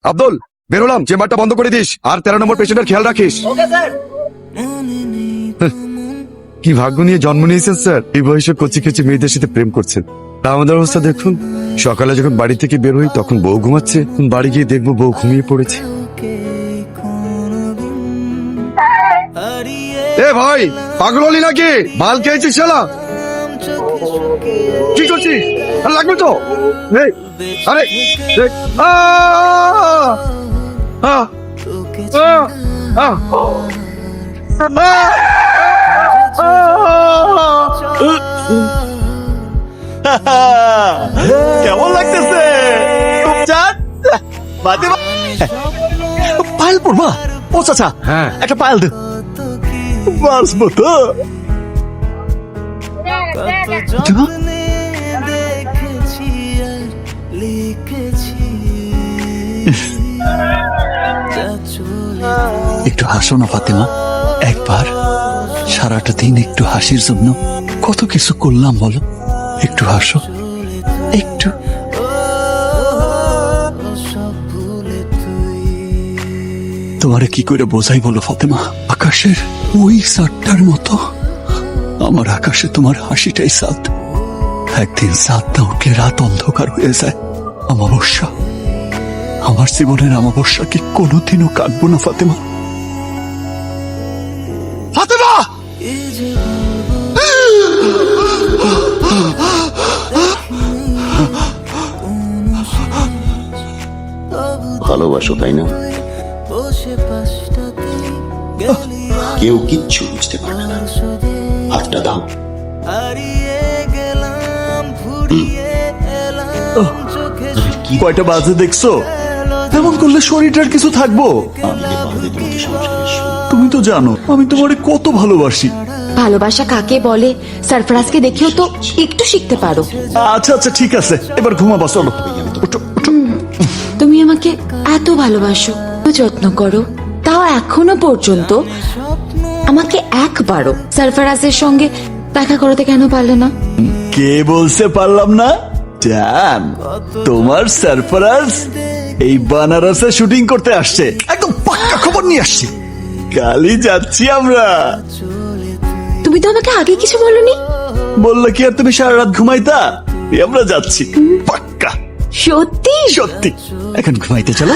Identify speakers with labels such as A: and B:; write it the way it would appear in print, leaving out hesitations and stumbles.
A: আব্দুল, বেরোলাম, চেম্বারটা বন্ধ করে দিস আর 13 নম্বর পেশেন্টের খেয়াল রাখিস। কি ভাগ্য নিয়ে জন্ম নিয়েছেন স্যার, এই বয়সে কচি কচি মেয়েদের সাথে প্রেম করছেন। তা আমাদের অবস্থা দেখুন, সকালে যখন বাড়ি থেকে বের হই তখন বউ ঘুমাচ্ছে, বাড়ি গিয়ে দেখবো বউ ঘুমিয়ে পড়েছে। এ ভাই, পাগল হলি নাকি? মাল খেয়েছিস শালা? কি করছিস? আর লাগবে তো? এই, আরে দেখ,
B: কেমন লাগতেছে? পায়েল পড়বা? ও চাচা,
A: হ্যাঁ
B: একটা পায়েল দে। বাঁচবো তো? একটু হাসো না ফাতেমা, একবার। সারাটা দিন একটু হাসির জন্য কত কিছু করলাম বলো। একটু হাসো, একটু। তোমারে কি করে বোঝাই বলো ফাতেমা? আকাশের ওই চাঁদটার মতো আমার আকাশে তোমার হাসিটাই চাঁদ। একদিন চাঁদ না উঠলে রাত অন্ধকার হয়ে যায়। অমাবস্যা, আমার জীবনের অমাবস্যা কি কোনোদিনও কাটবো না ফাতেমা। ফাতেমা!
C: ভালোবাসো তাই না? কেউ কিচ্ছু বুঝতে পারবে না। হাতটা দাও।
B: কয়টা বাজে দেখছো? এমন করলে শরীরটার কিছু থাকবো?
C: আমি নেপালে তোমাকে সংসারের সুখ।
B: তুমি তো জানো আমি তোমারে কত ভালোবাসি।
D: ভালোবাসা কাকে বলে সরফরাজকে দেখেও তো একটু শিখতে পারো।
B: আচ্ছা আচ্ছা ঠিক আছে, এবার ঘুমাবা, চলো। ওঠো, ওঠো।
D: তুমি আমাকে এত ভালোবাসো, যত্ন করো, তাও এখনো পর্যন্ত আমাকে একবারও সরফরাজের সঙ্গে দেখা করতে কেন পারলে না?
B: কে বলছে পারলাম না? জান, তোমার সরফরাজ এই বানারসে শুটিং করতে আসছে। একদম পাক্কা খবর নিয়ে আসছি, কালই যাচ্ছি আমরা।
D: তুমি তো আমাকে আগে কিছু বলনি।
B: বললে কি আর তুমি সারা রাত ঘুমাইতা? আমরা যাচ্ছি পাক্কা।
D: সত্যি?
B: সত্যি। এখন ঘুমাইতে চলো।